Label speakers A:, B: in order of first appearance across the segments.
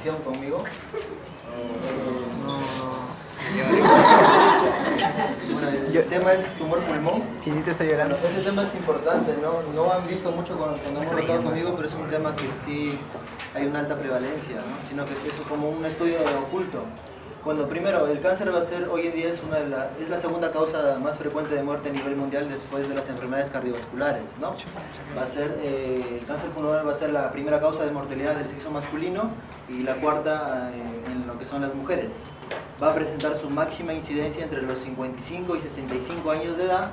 A: sesión conmigo. Bueno, el tema es tumor pulmón.
B: Chinito está llorando.
A: Ese tema es importante, no han visto mucho cuando hemos tratado conmigo, pero es un tema que sí hay una alta prevalencia, ¿no? Sino que es eso como un estudio oculto. Bueno, primero, el cáncer va a ser, hoy en día es la segunda causa más frecuente de muerte a nivel mundial después de las enfermedades cardiovasculares, ¿no? Va a ser, el cáncer pulmonar va a ser la primera causa de mortalidad del sexo masculino y la cuarta en lo que son las mujeres. Va a presentar su máxima incidencia entre los 55 y 65 años de edad.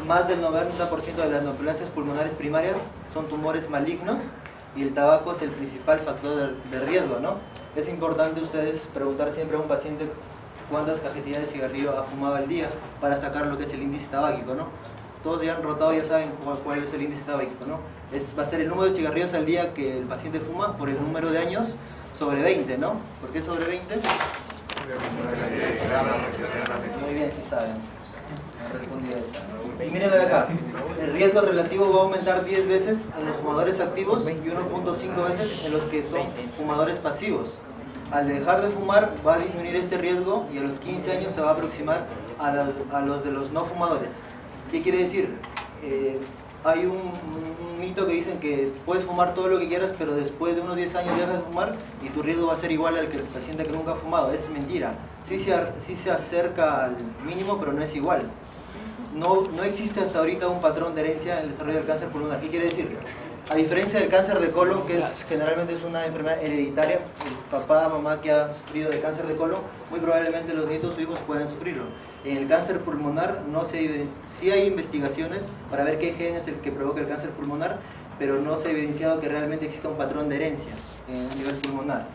A: Más del 90% de las neoplasias pulmonares primarias son tumores malignos y el tabaco es el principal factor de riesgo, ¿no? Es importante ustedes preguntar siempre a un paciente cuántas cajetillas de cigarrillo ha fumado al día para sacar lo que es el índice tabáquico, ¿no? Todos ya han rotado, ya saben cuál es el índice tabáquico, ¿no? Va a ser el número de cigarrillos al día que el paciente fuma por el número de años sobre 20, ¿no? ¿Por qué sobre 20? Muy bien, sí saben. No respondí a esa. Y miren de acá, el riesgo relativo va a aumentar 10 veces en los fumadores activos y 1.5 veces en los que son fumadores pasivos. Al dejar de fumar va a disminuir este riesgo y a los 15 años se va a aproximar a los de los no fumadores. ¿Qué quiere decir? Hay un mito que dicen que puedes fumar todo lo que quieras, pero después de unos 10 años dejas de fumar y tu riesgo va a ser igual al que el paciente que nunca ha fumado. Es mentira. Sí se acerca al mínimo, pero no es igual. No existe hasta ahorita un patrón de herencia en el desarrollo del cáncer pulmonar. ¿Qué quiere decir? A diferencia del cáncer de colon, que generalmente es una enfermedad hereditaria, el papá, mamá que ha sufrido de cáncer de colon, muy probablemente los nietos o hijos pueden sufrirlo. En el cáncer pulmonar sí hay investigaciones para ver qué gen es el que provoca el cáncer pulmonar, pero no se ha evidenciado que realmente exista un patrón de herencia a nivel pulmonar.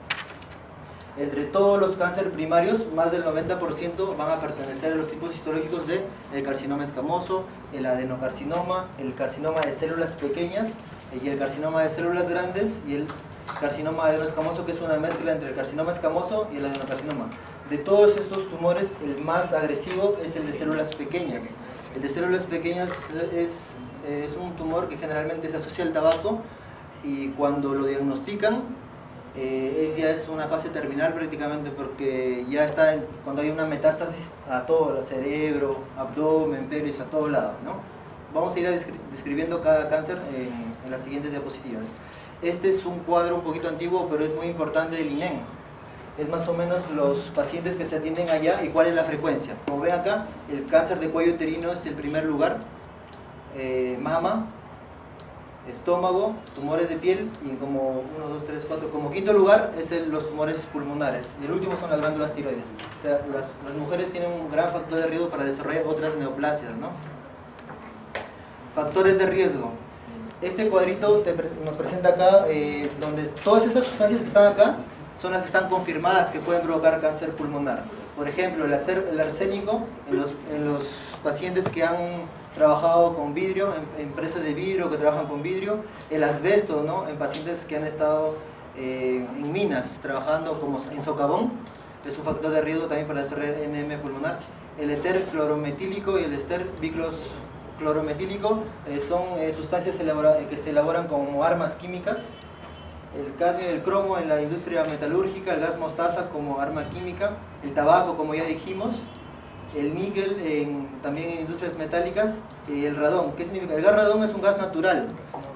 A: Entre todos los cánceres primarios, más del 90% van a pertenecer a los tipos histológicos del carcinoma escamoso, el adenocarcinoma, el carcinoma de células pequeñas y el carcinoma de células grandes y el carcinoma adenoescamoso, que es una mezcla entre el carcinoma escamoso y el adenocarcinoma. De todos estos tumores, el más agresivo es el de células pequeñas. El de células pequeñas es un tumor que generalmente se asocia al tabaco y cuando lo diagnostican, ya es una fase terminal prácticamente, porque ya está cuando hay una metástasis a todo, el cerebro, abdomen, pelvis, a todo lado, ¿no? Vamos a ir describiendo cada cáncer en las siguientes diapositivas. Este es un cuadro un poquito antiguo, pero es muy importante del INEM. Es más o menos los pacientes que se atienden allá y cuál es la frecuencia. Como ven acá, el cáncer de cuello uterino es el primer lugar, mama, estómago, tumores de piel y como 1, 2, 3, 4, como quinto lugar es los tumores pulmonares y el último son las glándulas tiroides. O sea, las mujeres tienen un gran factor de riesgo para desarrollar otras neoplasias, ¿no? Factores de riesgo. Este cuadrito nos presenta acá donde todas esas sustancias que están acá son las que están confirmadas que pueden provocar cáncer pulmonar. Por ejemplo, el arsénico en los pacientes que han trabajado con vidrio, en empresas de vidrio que trabajan con vidrio, el asbesto, ¿no? En pacientes que han estado en minas trabajando como en socavón, es un factor de riesgo también para desarrollar NM pulmonar. El éter clorometílico y el éster biclormetílico son sustancias que se elaboran como armas químicas. El cadmio y el cromo en la industria metalúrgica, el gas mostaza como arma química, el tabaco como ya dijimos, el níquel también en industrias metálicas, y el radón. ¿Qué significa? El gas radón es un gas natural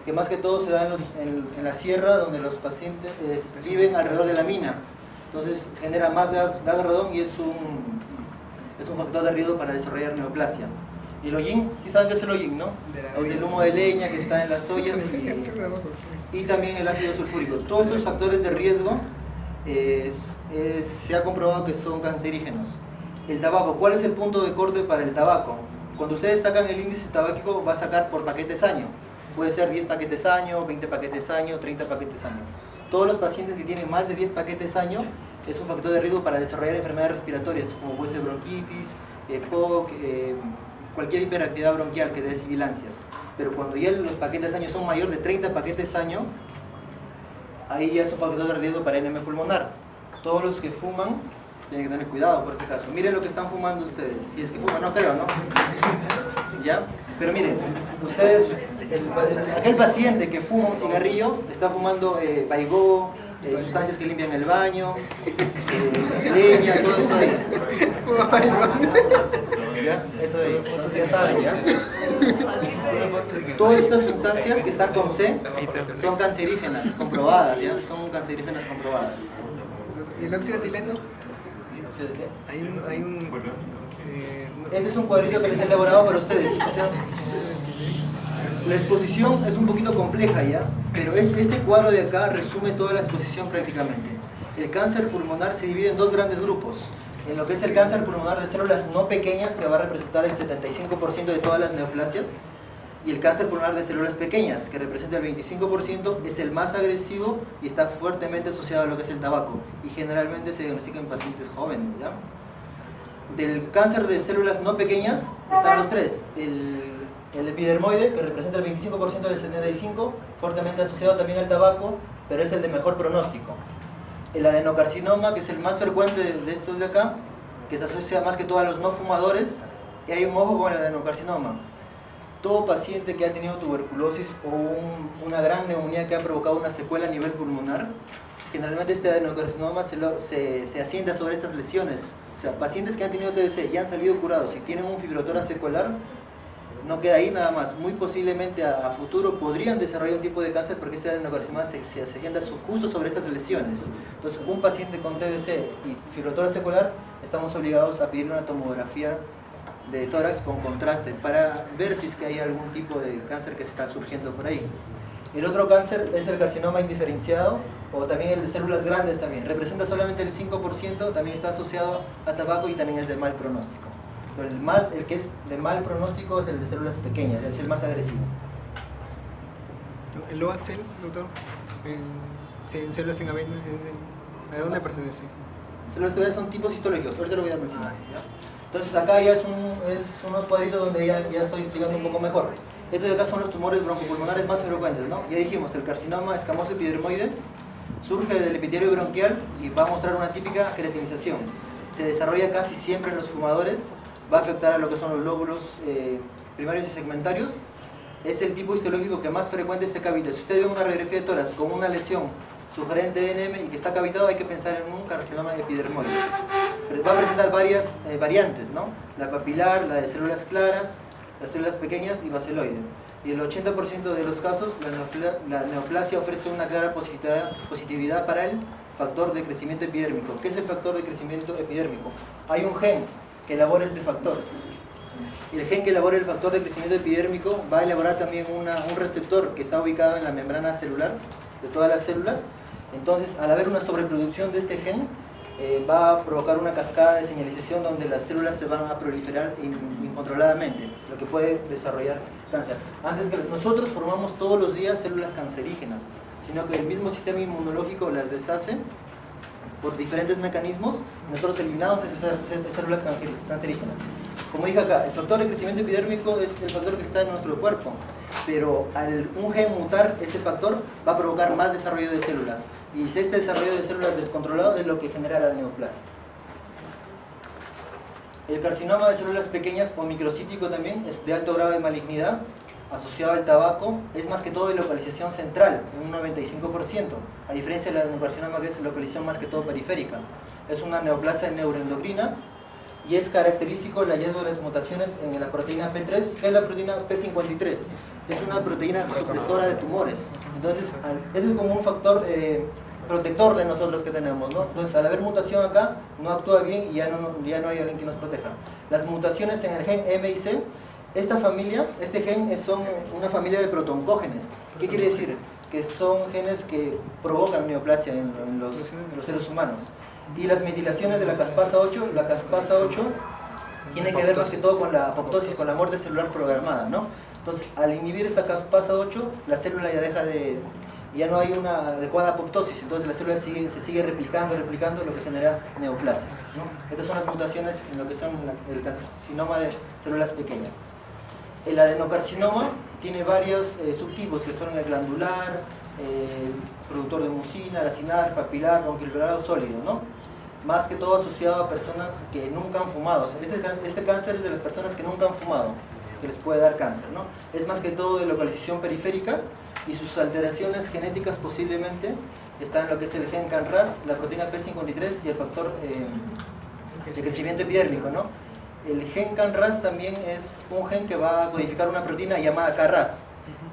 A: que más que todo se da en la sierra donde los pacientes viven alrededor de la mina. Entonces genera más gas radón y es un factor de riesgo para desarrollar neoplasia. Y el hollín, ¿sí saben qué es el hollín, no? El humo de leña que está en las ollas y también el ácido sulfúrico. Todos estos factores de riesgo se ha comprobado que son cancerígenos. El tabaco, ¿cuál es el punto de corte para el tabaco? Cuando ustedes sacan el índice tabáquico va a sacar por paquetes año. Puede ser 10 paquetes año, 20 paquetes año, 30 paquetes año. Todos los pacientes que tienen más de 10 paquetes año es un factor de riesgo para desarrollar enfermedades respiratorias como puede ser bronquitis, POC, cualquier hiperactividad bronquial que dé sibilancias. Pero cuando ya los paquetes año son mayor de 30 paquetes año, ahí ya es un factor de riesgo para NM pulmonar. Todos los que fuman tienen que tener cuidado por ese caso. Miren lo que están fumando ustedes. Si es que fuman, no creo, ¿no? ¿Ya? Pero miren, ustedes, aquel paciente que fuma un cigarrillo, está fumando Baigó, sustancias que limpian el baño, leña, todo eso de ahí. ¿Ya? Eso de ahí, entonces ya saben, ¿ya? Todas estas sustancias que están con C son cancerígenas, comprobadas, ¿ya? Son cancerígenas comprobadas.
B: ¿Y el óxido etileno?
A: ¿Sí de qué?
B: Hay un
A: Este es un cuadrito que les he elaborado para ustedes. O sea, la exposición es un poquito compleja ya, pero este cuadro de acá resume toda la exposición prácticamente. El cáncer pulmonar se divide en dos grandes grupos. En lo que es el cáncer pulmonar de células no pequeñas, que va a representar el 75% de todas las neoplasias, y el cáncer pulmonar de células pequeñas, que representa el 25%, es el más agresivo y está fuertemente asociado a lo que es el tabaco, y generalmente se diagnostica en pacientes jóvenes, ¿ya? Del cáncer de células no pequeñas están los tres: el epidermoide, que representa el 25% del 75%, fuertemente asociado también al tabaco, pero es el de mejor pronóstico. El adenocarcinoma, que es el más frecuente de estos de acá, que se asocia más que todo a los no fumadores, y hay un ojo con el adenocarcinoma. Todo paciente que ha tenido tuberculosis o una gran neumonía que ha provocado una secuela a nivel pulmonar, generalmente este adenocarcinoma se asienta sobre estas lesiones. O sea, pacientes que han tenido TBC y han salido curados y tienen un fibrotórax secuelar, no queda ahí nada más. Muy posiblemente a futuro podrían desarrollar un tipo de cáncer porque este adenocarcinoma se asienta justo sobre estas lesiones. Entonces, un paciente con TBC y fibrotórax secular, estamos obligados a pedirle una tomografía de tórax con contraste para ver si es que hay algún tipo de cáncer que está surgiendo por ahí. El otro cáncer es el carcinoma indiferenciado, o también el de células grandes también. Representa solamente el 5%, también está asociado a tabaco y también es de mal pronóstico. Pero el que es de mal pronóstico es el de células pequeñas, es el más agresivo.
B: ¿El Loaxel, doctor? ¿Células en avena? ¿A dónde pertenece?
A: Células son tipos histológicos, ahorita lo voy a mencionar. ¿Ya? Entonces acá ya es unos cuadritos donde ya estoy explicando un poco mejor. Estos de acá son los tumores broncopulmonares más frecuentes, ¿no? Ya dijimos, el carcinoma escamoso epidermoide surge del epitelio bronquial y va a mostrar una típica queratinización. Se desarrolla casi siempre en los fumadores, va a afectar a lo que son los lóbulos primarios y segmentarios. Es el tipo histológico que más frecuente se cavita. Si usted ve una radiografía de tórax con una lesión sugerente de NM y que está cavitado, hay que pensar en un carcinoma epidermoide. Pero va a presentar varias variantes, ¿no? La papilar, la de células claras, las células pequeñas y baseloide. Y el 80% de los casos, la neoplasia ofrece una clara positividad para el factor de crecimiento epidérmico. ¿Qué es el factor de crecimiento epidérmico? Hay un gen que elabora este factor. Y el gen que elabora el factor de crecimiento epidérmico va a elaborar también un receptor que está ubicado en la membrana celular de todas las células. Entonces, al haber una sobreproducción de este gen, va a provocar una cascada de señalización donde las células se van a proliferar incontroladamente, lo que puede desarrollar cáncer. Antes que nosotros formamos todos los días células cancerígenas, sino que el mismo sistema inmunológico las deshace por diferentes mecanismos, nosotros eliminamos esas células cancerígenas. Como dije acá, el factor de crecimiento epidérmico es el factor que está en nuestro cuerpo, pero al un gen mutar, este factor va a provocar más desarrollo de células. Y si este desarrollo de células descontrolado es lo que genera la neoplasia. El carcinoma de células pequeñas o microcítico también es de alto grado de malignidad, asociado al tabaco, es más que todo de localización central, en un 95%, a diferencia del adenocarcinoma que es localización más que todo periférica. Es una neoplasia neuroendocrina y es característico el hallazgo de las mutaciones en la proteína P3, que es la proteína P53. Es una proteína supresora de tumores. Entonces, es como un factor protector de nosotros que tenemos, ¿no? Entonces, al haber mutación acá, no actúa bien y ya no hay alguien que nos proteja. Las mutaciones en el gen M y C, este gen son una familia de protoncógenes. ¿Qué quiere decir? Que son genes que provocan neoplasia en los seres humanos. Y las metilaciones de la caspasa 8, tiene que ver más que todo con la apoptosis, con la muerte celular programada, ¿no? Entonces, al inhibir esta caspasa 8, la célula ya no hay una adecuada apoptosis, entonces la célula se sigue replicando, lo que genera neoplasia, ¿no? Estas son las mutaciones en lo que son el carcinoma de células pequeñas. El adenocarcinoma tiene varios subtipos, que son el glandular, productor de mucina, racinar, papilar, bronquiolado sólido, ¿no? Más que todo asociado a personas que nunca han fumado. Este cáncer es de las personas que nunca han fumado, que les puede dar cáncer, ¿no? Es más que todo de localización periférica y sus alteraciones genéticas posiblemente están lo que es el gen CANRAS, la proteína P53 y el factor de crecimiento epidérmico, ¿no? El gen CANRAS también es un gen que va a codificar una proteína llamada KRAS.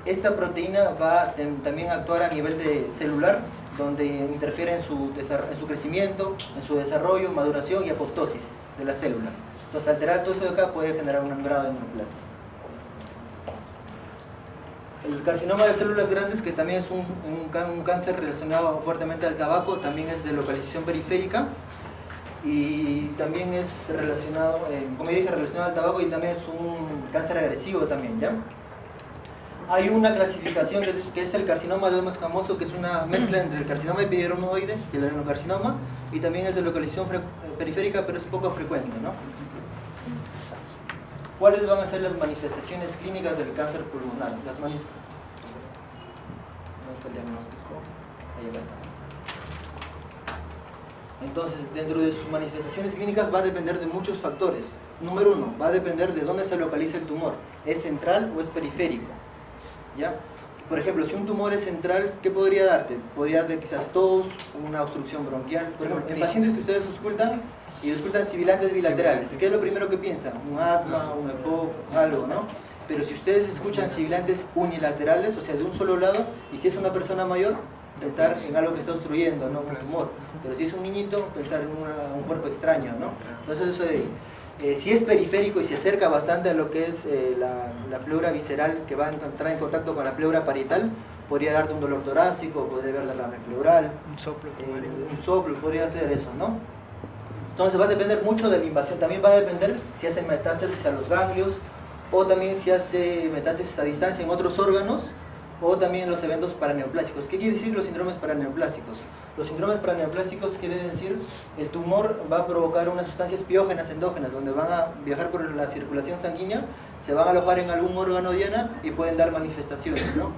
A: Esta proteína va también a actuar a nivel celular, donde interfiere en su crecimiento, en su desarrollo, maduración y apoptosis de la célula. Entonces, alterar todo eso de acá puede generar un grado de neoplasia. El carcinoma de células grandes, que también es un cáncer relacionado fuertemente al tabaco, también es de localización periférica y también es relacionado, como dije, relacionado al tabaco, y también es un cáncer agresivo también, ¿ya? Hay una clasificación que es el carcinoma de adenoma escamoso, que es una mezcla entre el carcinoma epidermoide y el adenocarcinoma, y también es de localización periférica, pero es poco frecuente, ¿no? ¿Cuáles van a ser las manifestaciones clínicas del cáncer pulmonar? ¿Dónde está el diagnóstico? Ahí está. Entonces, dentro de sus manifestaciones clínicas va a depender de muchos factores. Número 1, va a depender de dónde se localiza el tumor. ¿Es central o es periférico? ¿Ya? Por ejemplo, si un tumor es central, ¿qué podría darte? Podría darte quizás tos, una obstrucción bronquial. Por ejemplo, en pacientes que ustedes auscultan y auscultan sibilantes bilaterales, ¿qué es lo primero que piensan? Un asma, un EPOC, algo, ¿no? Pero si ustedes escuchan sibilantes unilaterales, o sea, de un solo lado, y si es una persona mayor, pensar en algo que está obstruyendo, ¿no? Un tumor. Pero si es un niñito, pensar en un cuerpo extraño, ¿no? Entonces eso si es periférico y se acerca bastante a lo que es la pleura visceral, que va a entrar en contacto con la pleura parietal, podría darte un dolor torácico, podría haber derrame pleural, un soplo, podría hacer eso, ¿no? Entonces va a depender mucho de la invasión. También va a depender si hace metástasis a los ganglios, o también si hace metástasis a distancia en otros órganos, o también los eventos paraneoplásicos. ¿Qué quiere decir los síndromes paraneoplásicos? Los síndromes paraneoplásicos quiere decir el tumor va a provocar unas sustancias piógenas endógenas, donde van a viajar por la circulación sanguínea, se van a alojar en algún órgano diana y pueden dar manifestaciones, ¿no?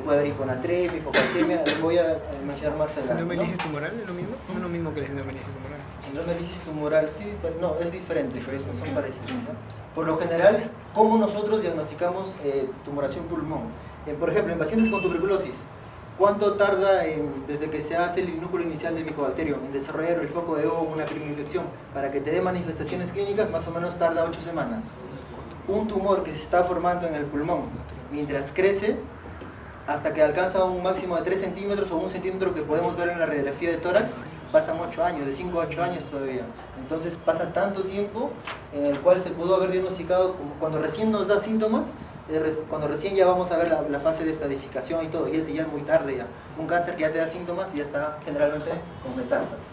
A: Puede haber hiponatremia, hipocalcemia, les voy a mencionar más adelante.
B: ¿Síndrome de lisis tumoral es lo mismo? No es lo mismo que el síndrome de lisis tumoral.
A: Síndrome de lisis tumoral, sí, pero no, es diferente, son parecidos, ¿no? Por lo general, ¿cómo nosotros diagnosticamos tumoración pulmón? Por ejemplo, en pacientes con tuberculosis, ¿cuánto tarda desde que se hace el núcleo inicial del micobacterio en desarrollar el foco de O, una primera infección? Para que te dé manifestaciones clínicas, más o menos tarda 8 semanas. Un tumor que se está formando en el pulmón, mientras crece, hasta que alcanza un máximo de 3 centímetros o 1 centímetro que podemos ver en la radiografía de tórax, pasan 8 años, de 5 a 8 años todavía. Entonces pasa tanto tiempo en el cual se pudo haber diagnosticado, como cuando recién nos da síntomas, cuando recién ya vamos a ver la fase de estadificación y todo, y es ya muy tarde ya. Un cáncer que ya te da síntomas y ya está generalmente con metástasis.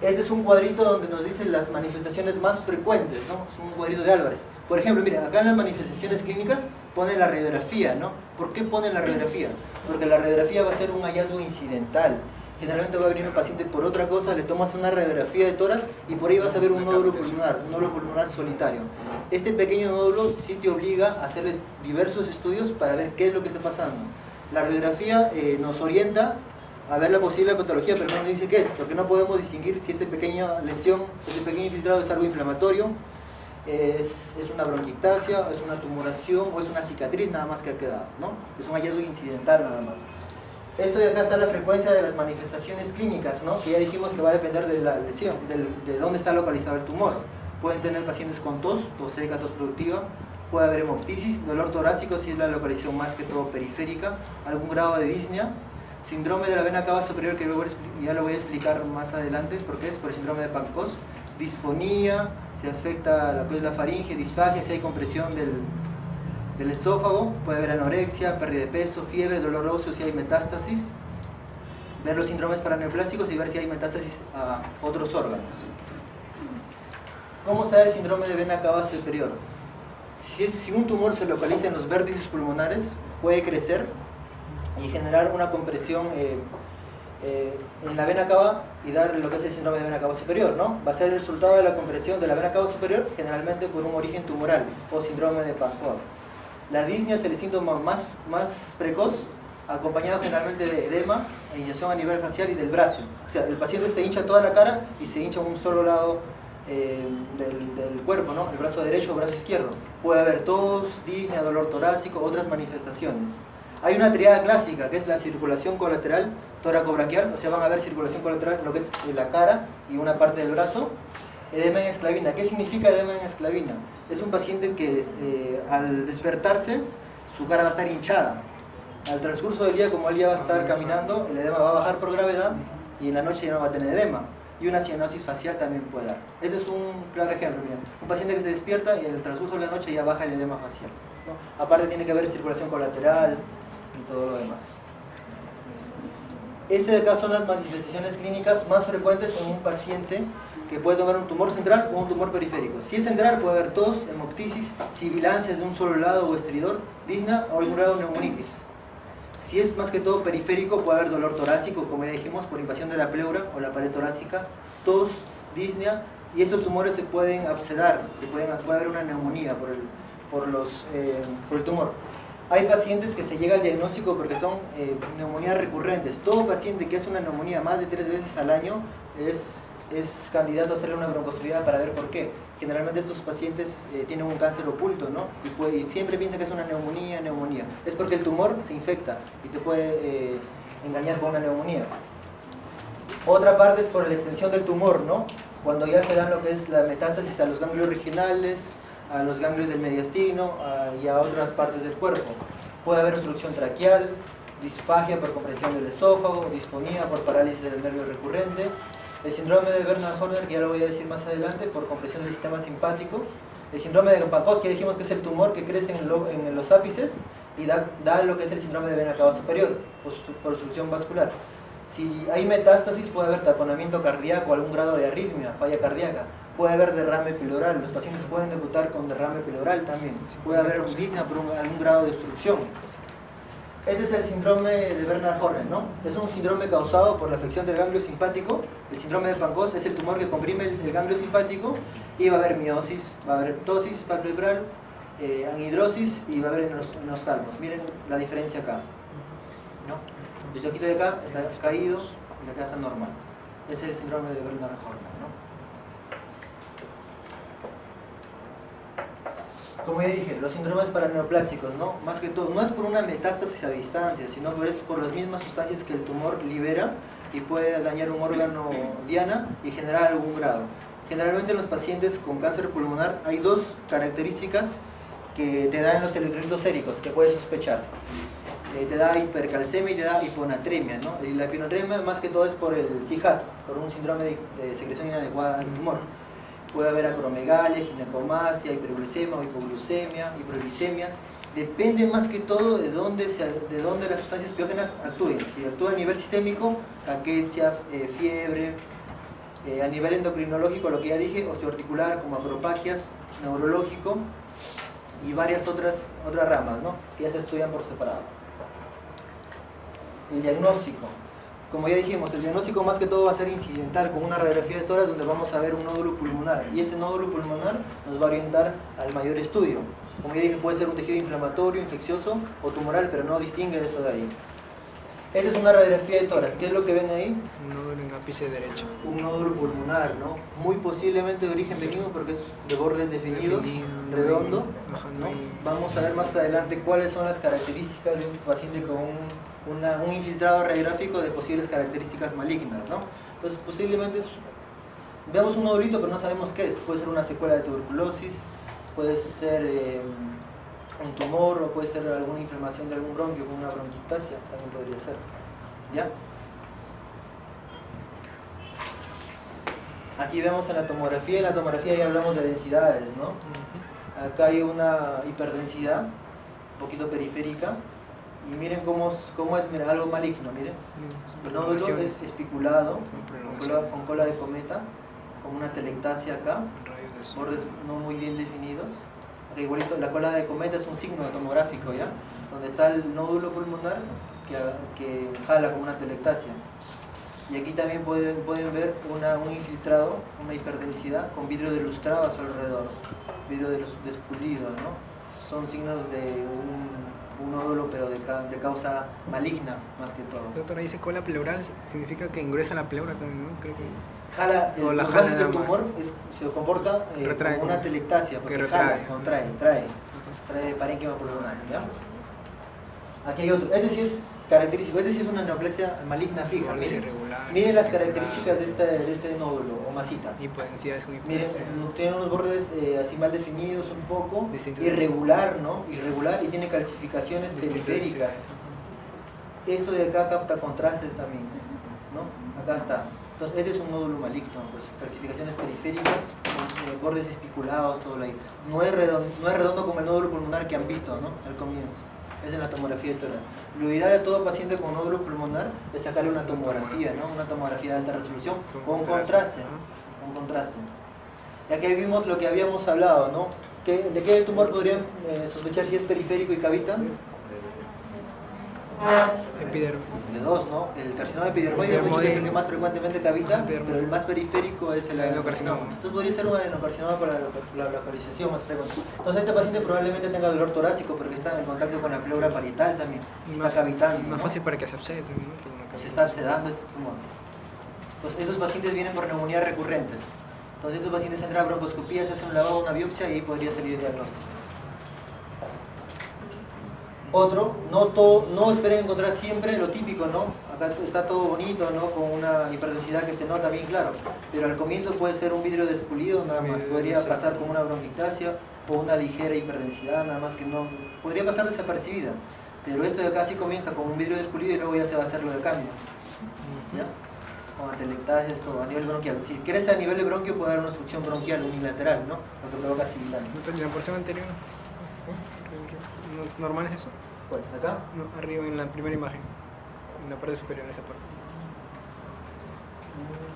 A: Este es un cuadrito donde nos dice las manifestaciones más frecuentes, ¿no? Es un cuadrito de Álvarez. Por ejemplo, miren, acá en las manifestaciones clínicas pone la radiografía, ¿no? ¿Por qué pone la radiografía? Porque la radiografía va a ser un hallazgo incidental. Generalmente va a venir un paciente por otra cosa, le tomas una radiografía de tórax y por ahí vas a ver un nódulo pulmonar solitario. Este pequeño nódulo sí te obliga a hacerle diversos estudios para ver qué es lo que está pasando. La radiografía nos orienta a ver la posible patología, pero no nos dice qué es, porque no podemos distinguir si esa pequeña lesión, ese pequeño infiltrado es algo inflamatorio, es una bronquiectasia, es una tumoración o es una cicatriz nada más que ha quedado, ¿no? Es un hallazgo incidental nada más. Esto de acá está la frecuencia de las manifestaciones clínicas, ¿no? Que ya dijimos que va a depender de la lesión, de dónde está localizado el tumor. Pueden tener pacientes con tos seca, tos productiva, puede haber hemoptisis, dolor torácico si es la localización más que todo periférica, algún grado de disnea, síndrome de la vena cava superior, que ya lo voy a explicar más adelante porque es por el síndrome de Pankos, disfonía, se afecta lo que es la faringe, disfagia, si hay compresión del esófago, puede haber anorexia, pérdida de peso, fiebre, dolor óseo si hay metástasis, ver los síndromes paraneoplásicos y ver si hay metástasis a otros órganos. ¿Cómo se da el síndrome de vena cava superior? Si un tumor se localiza en los vértices pulmonares, puede crecer y generar una compresión en la vena cava y dar lo que es el síndrome de vena cava superior, ¿no? Va a ser el resultado de la compresión de la vena cava superior, generalmente por un origen tumoral o síndrome de Pankot. La disnea es el síntoma más precoz, acompañado generalmente de edema, hinchazón a nivel facial y del brazo. O sea, el paciente se hincha toda la cara y se hincha un solo lado del cuerpo, ¿no? El brazo derecho o brazo izquierdo. Puede haber tos, disnea, dolor torácico, otras manifestaciones. Hay una triada clásica que es la circulación colateral tóraco-braquial, o sea, van a ver circulación colateral en lo que es la cara y una parte del brazo. Edema en esclavina. ¿Qué significa edema en esclavina? Es un paciente que al despertarse su cara va a estar hinchada. Al transcurso del día, como él ya va a estar caminando, el edema va a bajar por gravedad y en la noche ya no va a tener edema. Y una cianosis facial también puede dar. Este es un claro ejemplo. Miren. Un paciente que se despierta y en el transcurso de la noche ya baja el edema facial, ¿no? Aparte tiene que haber circulación colateral y todo lo demás. Este de acá son las manifestaciones clínicas más frecuentes en un paciente que puede tomar un tumor central o un tumor periférico. Si es central puede haber tos, hemoptisis, sibilancias de un solo lado o estridor, disnea o algún grado de neumonitis. Si es más que todo periférico puede haber dolor torácico, como ya dijimos, por invasión de la pleura o la pared torácica, tos, disnea, y estos tumores se pueden abscedar, puede haber una neumonía por el tumor. Hay pacientes que se llega al diagnóstico porque son neumonías recurrentes. Todo paciente que hace una neumonía más de 3 veces al año es candidato a hacerle una broncoscopia para ver por qué. Generalmente estos pacientes tienen un cáncer oculto, ¿no? Y siempre piensan que es una neumonía. Es porque el tumor se infecta y te puede engañar con una neumonía. Otra parte es por la extensión del tumor, ¿no? Cuando ya se dan lo que es la metástasis a los ganglios regionales, a los ganglios del mediastino y a otras partes del cuerpo. Puede haber obstrucción traqueal, disfagia por compresión del esófago, disfonía por parálisis del nervio recurrente, el síndrome de Bernard-Horner, que ya lo voy a decir más adelante, por compresión del sistema simpático, el síndrome de Pacos, que dijimos que es el tumor que crece en los ápices y da lo que es el síndrome de vena cava superior, por obstrucción vascular. Si hay metástasis puede haber taponamiento cardíaco, algún grado de arritmia, falla cardíaca. Puede haber derrame pleural, los pacientes pueden debutar con derrame pleural también. Puede haber disnea por algún grado de obstrucción. Este es el síndrome de Bernard-Horner, ¿no? Es un síndrome causado por la afección del ganglio simpático. El síndrome de Pancos es el tumor que comprime el ganglio simpático y va a haber miosis, va a haber ptosis palpebral, anhidrosis y va a haber en los talmos. Miren la diferencia acá, ¿no? El ojito de acá está caído y de acá está normal. Ese es el síndrome de Bernard-Horner, ¿no? Como ya dije, los síndromes paraneoplásticos, ¿no? Más que todo, no es por una metástasis a distancia, sino es por las mismas sustancias que el tumor libera y puede dañar un órgano diana y generar algún grado. Generalmente en los pacientes con cáncer pulmonar hay 2 características que te dan los electrolitos séricos que puedes sospechar. Te da hipercalcemia y te da hiponatremia, ¿no? Y la hiponatremia más que todo es por el CIJAT, por un síndrome de secreción inadecuada del tumor. Puede haber acromegalia, ginecomastia, hiperglucemia o hipoglucemia, hiperglicemia. Depende más que todo de dónde las sustancias piógenas actúen. Si actúa a nivel sistémico, caquetia, fiebre. A nivel endocrinológico, lo que ya dije, osteoarticular, como acropaquias, neurológico y varias otras ramas, ¿no? Que ya se estudian por separado. El diagnóstico. Como ya dijimos, el diagnóstico más que todo va a ser incidental con una radiografía de tórax donde vamos a ver un nódulo pulmonar y ese nódulo pulmonar nos va a orientar al mayor estudio. Como ya dije, puede ser un tejido inflamatorio, infeccioso o tumoral, pero no distingue de eso de ahí. Esta es una radiografía de tórax. ¿Qué es lo que ven ahí?
B: Un nódulo en ápice derecho.
A: Un nódulo pulmonar, ¿no? Muy posiblemente de origen benigno porque es de bordes definidos, redondo, ¿no? Vamos a ver más adelante cuáles son las características de un paciente con un infiltrado radiográfico de posibles características malignas, ¿no? Entonces posiblemente veamos un nodulito pero no sabemos qué es. Puede ser una secuela de tuberculosis, puede ser un tumor o puede ser alguna inflamación de algún bronquio con una bronquictasia, también podría ser, ¿ya? Aquí vemos en la tomografía ya hablamos de densidades, ¿no? Acá hay una hiperdensidad, un poquito periférica, y miren cómo es miren, algo maligno, miren. El nódulo es espiculado, con cola de cometa, con una telectasia acá, bordes no muy bien definidos. Acá igualito, la cola de cometa es un signo tomográfico, ¿ya? Donde está el nódulo pulmonar que jala con una telectasia. Y aquí también pueden ver un infiltrado, una hiperdensidad con vidrio delustrado a su alrededor, vidrio despulido, ¿no? Son signos de un nódulo pero de causa maligna más que todo.
B: Doctora, dice cola pleural, significa que engruesa la pleura también, ¿no? Creo que...
A: Jala, lo que pasa es que el tumor se comporta como una telectasia, porque jala, contrae, trae parénquima pulmonar, ¿ya? Aquí hay otro. Este sí es característico, este sí es una neoplasia maligna fija.
B: Bordes
A: Miren,
B: irregulares.
A: miren las características de este nódulo o masita.
B: Hipodensidad es muy
A: Miren, tiene unos bordes así mal definidos un poco,
B: Distintos.
A: irregular, ¿no? Irregular y tiene calcificaciones periféricas. Esto de acá capta contraste también, ¿no? Acá está. Entonces, este es un nódulo maligno, pues calcificaciones periféricas, bordes espiculados, todo ahí. No es redondo como el nódulo pulmonar que han visto, ¿no? Al comienzo. Es en la tomografía toral. Lo ideal a todo paciente con nódulo pulmonar es sacarle una tomografía, ¿no? Una tomografía de alta resolución con contraste, con contraste. Y aquí vimos lo que habíamos hablado, ¿no? ¿De qué tumor podrían sospechar si es periférico y cavita?
B: Epidermo.
A: De dos, ¿no? El carcinoma epidermoide hemos dicho que es el que más frecuentemente cavita, pero el más periférico es el adenocarcinoma. Entonces podría ser un adenocarcinoma por la localización más frecuente. Entonces este paciente probablemente tenga dolor torácico porque está en contacto con la pleura parietal también, está cavitando,
B: Más
A: ¿no?
B: fácil para que se abscede también, ¿no?
A: Se está abscedando este tumor. Entonces estos pacientes vienen por neumonías recurrentes. Entonces estos pacientes entran a broncoscopía, se hace un lavado, una biopsia y ahí podría salir el diagnóstico. Otro, no esperen encontrar siempre lo típico, ¿no? Acá está todo bonito, ¿no? Con una hiperdensidad que se nota bien claro, pero al comienzo puede ser un vidrio despulido nada más, podría pasar como una bronquictasia o una ligera hiperdensidad, nada más que no, podría pasar desapercibida, pero esto de acá sí comienza con un vidrio despulido y luego ya se va a hacer lo de cambio, ¿ya? Con atelectasias, todo, a nivel bronquial. Si crece a nivel de bronquio puede dar una obstrucción bronquial unilateral, ¿no? Lo que provoca sibilante.
B: ¿No la porción anterior? ¿Normal es eso?
A: ¿Cuál? ¿Acá?
B: No, arriba en la primera imagen, en la parte superior, en esa parte.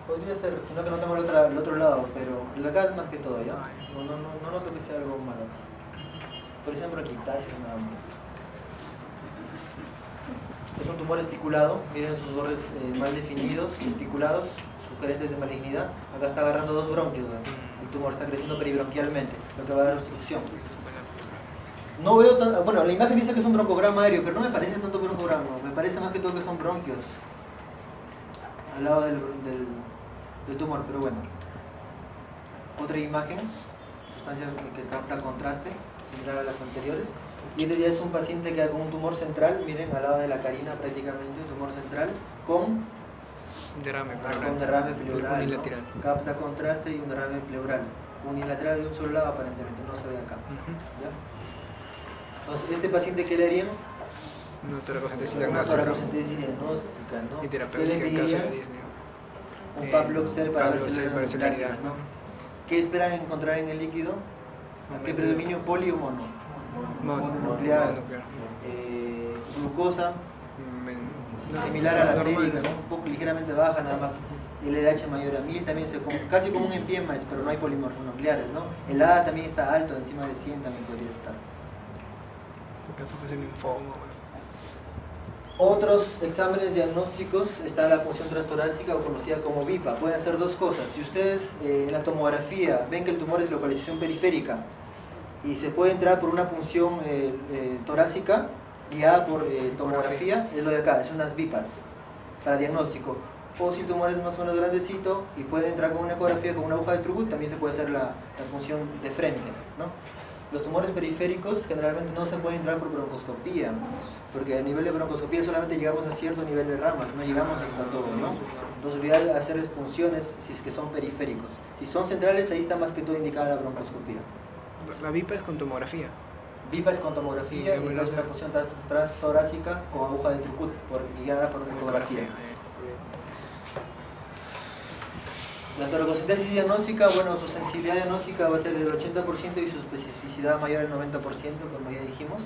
A: Podría ser, sino que no tengo el otro lado, pero el de acá es más que todo, ¿ya?
B: Ah, ya.
A: No noto que sea algo malo. Por ejemplo, bronquiectasis nada más. Es un tumor espiculado, miren sus bordes mal definidos, espiculados, sugerentes de malignidad. Acá está agarrando dos bronquios, ¿no? El tumor está creciendo peribronquialmente, lo que va a dar obstrucción. No veo tan, bueno, la imagen dice que es un broncograma aéreo, pero no me parece tanto broncograma, me parece más que todo que son bronquios al lado del tumor, pero bueno. Otra imagen, sustancia que capta contraste, similar a las anteriores. Y este ya es un paciente que con un tumor central, miren, al lado de la carina prácticamente, un tumor central con derrame pleural.
B: Unilateral.
A: ¿No? Capta contraste y un derrame pleural. Unilateral de un solo lado aparentemente, no se ve acá. ¿Ya? Entonces, este paciente, ¿qué le harían?
B: Una toracocentesis
A: Una
B: diagnóstica.
A: toracocentesis diagnóstica, ¿no?
B: Y
A: ¿Qué le
B: terapéutica en caso
A: pedirían?
B: de Disney.
A: Un Pavlov-Cell para ver si le
B: Pavlov-Cell,
A: ¿no? ¿Qué esperan encontrar en el líquido? ¿Qué predominio poli o mono? Mononuclear. Glucosa, similar a la sérica, ¿no? Un poco ligeramente baja nada más. El LH mayor a 1000 también casi como un empiemas, pero no hay polimorfonucleares, ¿no? El A también está alto, encima de 100 también podría estar.
B: En caso fuese un linfoma.
A: Otros exámenes diagnósticos está la punción transtorácica o conocida como VIPA. Pueden hacer dos cosas. Si ustedes en la tomografía ven que el tumor es de localización periférica y se puede entrar por una punción torácica guiada por tomografía, es lo de acá, es unas VIPAs para diagnóstico. O si el tumor es más o menos grandecito y puede entrar con una ecografía con una aguja de Trugud, también se puede hacer la punción de frente, ¿no? Los tumores periféricos generalmente no se pueden entrar por broncoscopía, porque a nivel de broncoscopía solamente llegamos a cierto nivel de ramas, no llegamos hasta todo, ¿no? Entonces voy a hacer punciones si es que son periféricos. Si son centrales, ahí está más que todo indicada la broncoscopía.
B: La VIPA es con tomografía.
A: VIPA es con tomografía y es una punción transtorácica con aguja de Trugud, guiada por una ecografía. La toracocentesis diagnóstica, bueno, su sensibilidad diagnóstica va a ser del 80% y su especificidad mayor al 90%, como ya dijimos.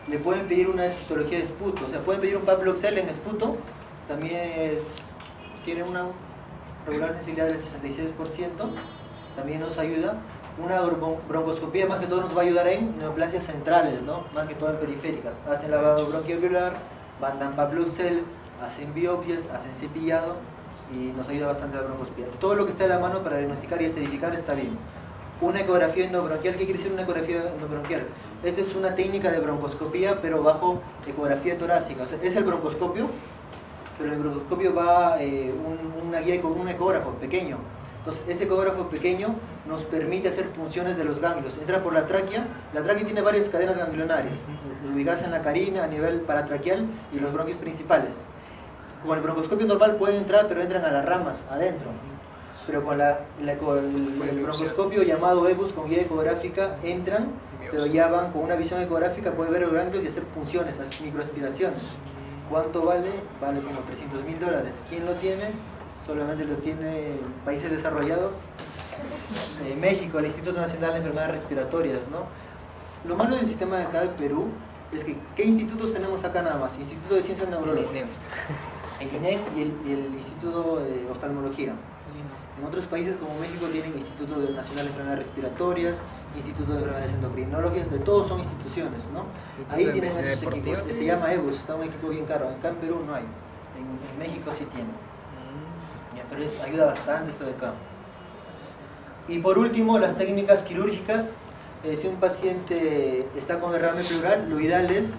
A: Le pueden pedir una citología de esputo, o sea, pueden pedir un Pavlov-Cell en esputo, también tiene una regular sensibilidad del 66%, también nos ayuda. Una broncoscopía más que todo nos va a ayudar en neoplasias centrales, ¿no? Más que todo en periféricas. Hacen lavado bronquioalveolar, mandan Pavlov-Cell, hacen biopsias, hacen cepillado y nos ayuda bastante la broncoscopía. Todo lo que está en la mano para diagnosticar y esterificar está bien. Una ecografía endobronquial, ¿qué quiere decir una ecografía endobronquial? Esta es una técnica de broncoscopía, pero bajo ecografía torácica. O sea, es el broncoscopio, pero en el broncoscopio va una guía con un ecógrafo pequeño. Entonces, ese ecógrafo pequeño nos permite hacer punciones de los ganglios. Entra por la tráquea tiene varias cadenas ganglionarias, ubicadas en la carina a nivel paratraqueal y los bronquios principales. Con el broncoscopio normal pueden entrar, pero entran a las ramas, adentro. Pero con el broncoscopio llamado EBUS con guía ecográfica entran, pero ya van con una visión ecográfica, puede ver los ganglios y hacer punciones, microaspiraciones. ¿Cuánto vale? Vale como $300.000. ¿Quién lo tiene? Solamente lo tiene en países desarrollados. México, el Instituto Nacional de Enfermedades Respiratorias, ¿no? Lo malo del sistema de acá de Perú es que, ¿qué institutos tenemos acá nada más? Instituto de Ciencias Neurológicas, el INEM y el Instituto de Oftalmología. En otros países como México tienen Instituto Nacional de Enfermedades Respiratorias, Instituto de Enfermedades Endocrinológicas, de todos son instituciones, ¿no? Ahí tienen esos equipos, se llama EBUS, está un equipo bien caro, acá en Perú no hay, en México sí tiene. Pero ayuda bastante esto de acá. Y por último, las técnicas quirúrgicas. Si un paciente está con derrame pleural, lo ideal es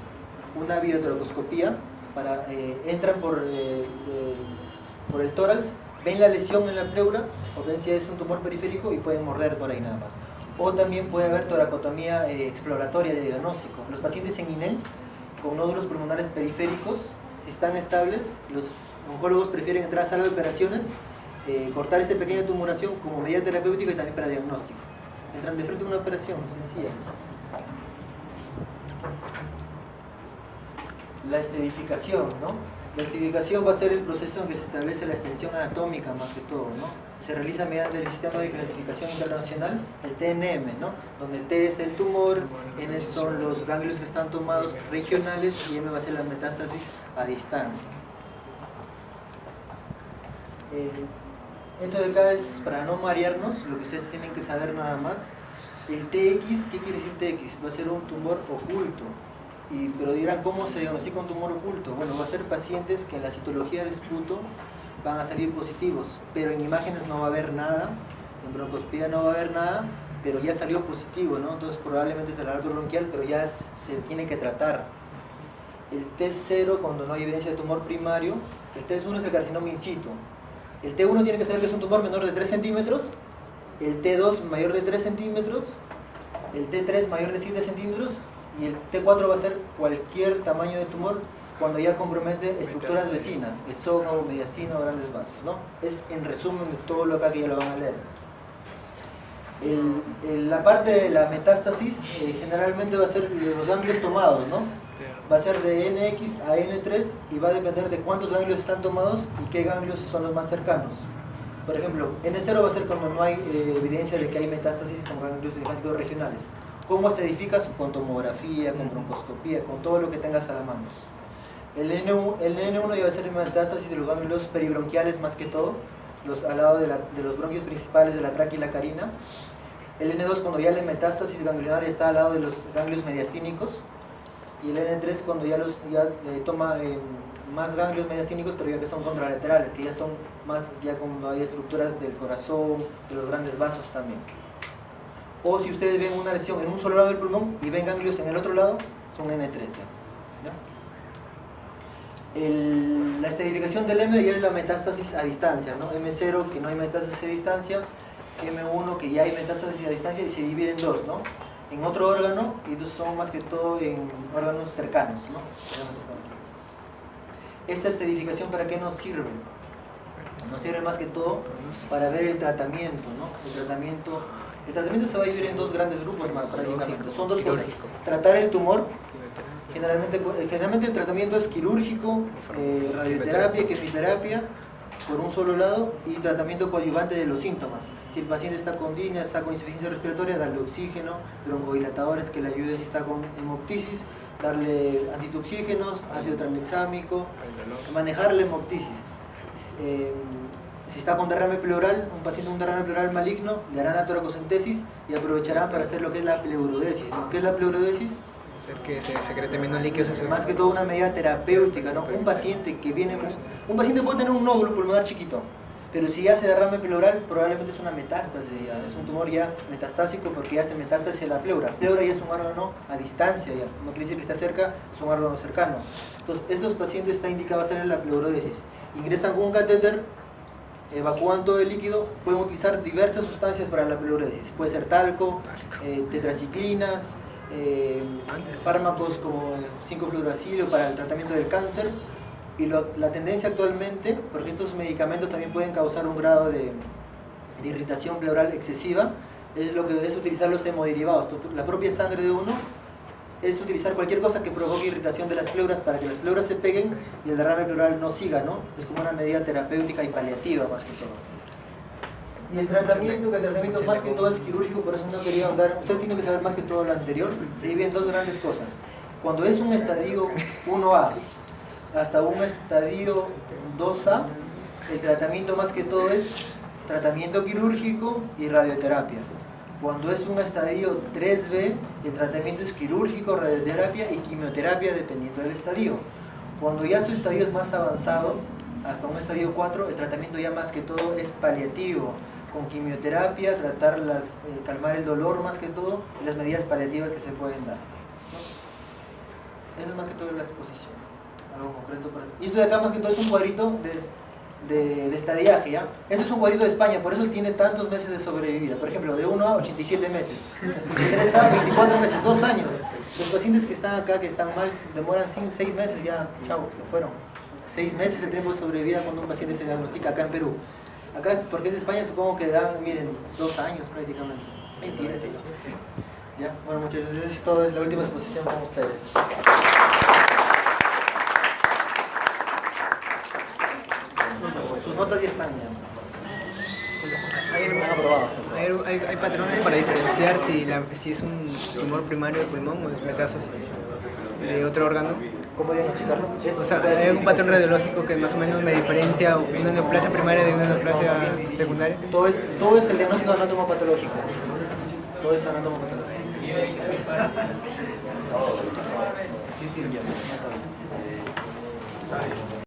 A: una biotoracoscopía. Entran por el tórax, ven la lesión en la pleura, o ven si es un tumor periférico y pueden morder por ahí nada más. O también puede haber toracotomía exploratoria de diagnóstico. Los pacientes en INEM con nódulos pulmonares periféricos, si están estables, los oncólogos prefieren entrar a sala de operaciones, cortar esa pequeña tumoración como medida terapéutica y también para diagnóstico. Entran de frente a una operación sencilla. La estedificación, ¿no? La estedificación va a ser el proceso en que se establece la extensión anatómica más que todo, ¿no? Se realiza mediante el Sistema de Clasificación Internacional, el TNM, ¿no? Donde T es el tumor, N son los ganglios que están tomados regionales y M va a ser la metástasis a distancia. Esto de acá es para no marearnos, lo que ustedes tienen que saber nada más. El TX, ¿qué quiere decir TX? Va a ser un tumor oculto. Pero dirán, ¿cómo se diagnostica un tumor oculto? Bueno, va a ser pacientes que en la citología de esputo van a salir positivos, pero en imágenes no va a haber nada, en broncoscopía no va a haber nada, pero ya salió positivo, ¿no? Entonces probablemente es el arco bronquial, pero ya se tiene que tratar. El T0 cuando no hay evidencia de tumor primario, el T1 es el carcinoma in situ. El T1 tiene que saber que es un tumor menor de 3 centímetros, el T2 mayor de 3 centímetros, el T3 mayor de 7 centímetros y el T4 va a ser cualquier tamaño de tumor cuando ya compromete estructuras vecinas, esófago, mediastino, grandes vasos, ¿no? Es en resumen de todo lo acá que ya lo van a leer. La parte de la metástasis generalmente va a ser los ganglios tomados, ¿no? Va a ser de NX a N3 y va a depender de cuántos ganglios están tomados y qué ganglios son los más cercanos. Por ejemplo, N0 va a ser cuando no hay evidencia de que hay metástasis con ganglios linfáticos regionales. ¿Cómo se edifica? Con tomografía, con broncoscopía, con todo lo que tengas a la mano. El N1 ya va a ser metástasis de los ganglios peribronquiales más que todo, al lado de los bronquios principales de la tráquea y la carina. El N2 cuando ya la metástasis ganglionaria está al lado de los ganglios mediastínicos. Y el N3 cuando ya toma más ganglios mediastínicos, pero ya que son contralaterales, que ya son más, ya cuando hay estructuras del corazón, de los grandes vasos también. O si ustedes ven una lesión en un solo lado del pulmón y ven ganglios en el otro lado, son N3 ya. La estedificación del M ya es la metástasis a distancia, ¿no? M0 que no hay metástasis a distancia, M1 que ya hay metástasis a distancia y se divide en dos, ¿no? En otro órgano, y estos son más que todo en órganos cercanos, ¿no? Esta estedificación, ¿para qué nos sirve? Nos sirve más que todo para ver el tratamiento, ¿no? El tratamiento se va a dividir en dos grandes grupos prácticamente. Son dos cosas. Tratar el tumor, generalmente el tratamiento es quirúrgico, radioterapia, quimioterapia, por un solo lado, y tratamiento coadyuvante de los síntomas. Si el paciente está con disnea, está con insuficiencia respiratoria, darle oxígeno, broncodilatadores que le ayuden si está con hemoptisis, darle antituxígenos, ácido tranexámico, manejar la hemoptisis. Si está con derrame pleural, un paciente con un derrame pleural maligno, le harán la toracocentesis y aprovecharán para hacer lo que es la pleurodesis. ¿No? ¿Qué es la pleurodesis?
B: Hacer que se secrete menos líquidos.
A: Más que todo una medida terapéutica, ¿no? Un paciente puede tener un nódulo pulmonar chiquito, pero si ya se derrame pleural, probablemente es una metástasis, es un tumor ya metastásico porque ya se metástasis a la pleura. Pleura ya es un órgano a distancia, ya no quiere decir que está cerca, es un órgano cercano. Entonces, estos pacientes está indicado hacer la pleurodesis. Ingresan con un catéter evacúan todo el líquido, pueden utilizar diversas sustancias para la pleuritis. Puede ser talco, tetraciclinas, fármacos como 5-fluoracilo para el tratamiento del cáncer. Y la tendencia actualmente, porque estos medicamentos también pueden causar un grado de irritación pleural excesiva, es lo que es utilizar los hemoderivados. La propia sangre de uno es utilizar cualquier cosa que provoque irritación de las pleuras para que las pleuras se peguen y el derrame pleural no siga, ¿no? Es como una medida terapéutica y paliativa más que todo. Y el tratamiento más que todo es quirúrgico, por eso no quería ahondar. Ustedes tienen que saber más que todo lo anterior. Se divide en dos grandes cosas. Cuando es un estadio 1A hasta un estadio 2A, el tratamiento más que todo es tratamiento quirúrgico y radioterapia. Cuando es un estadio 3B, el tratamiento es quirúrgico, radioterapia y quimioterapia dependiendo del estadio. Cuando ya su estadio es más avanzado, hasta un estadio 4, el tratamiento ya más que todo es paliativo, con quimioterapia, calmar el dolor más que todo, y las medidas paliativas que se pueden dar, ¿no? Eso es más que todo la exposición, algo concreto. Y esto de acá más que todo es un cuadrito de estadiaje, ¿ya? Esto es un cuadrito de España, por eso tiene tantos meses de sobrevivida. Por ejemplo, de 1 a 87 meses, de 3 a 24 meses, 2 años. Los pacientes que están acá, que están mal, demoran 6 meses, ya, chao, se fueron. 6 meses el tiempo de sobrevida cuando un paciente se diagnostica acá en Perú. Acá, porque es España, supongo que dan, miren, 2 años prácticamente. Mentira, ¿sí? Ya, bueno, muchachos, eso es todo, es la última exposición con ustedes. Sus notas ya están, ya. Están aprobadas.
B: Hay patrones para diferenciar si es un tumor primario del pulmón o es metástasis de otro órgano.
A: ¿Cómo diagnosticarlo?
B: O sea, hay un patrón radiológico que más o menos me diferencia una neoplasia primaria de una neoplasia secundaria.
A: Todo es el diagnóstico anatomopatológico. Todo es anatomopatológico. Ya,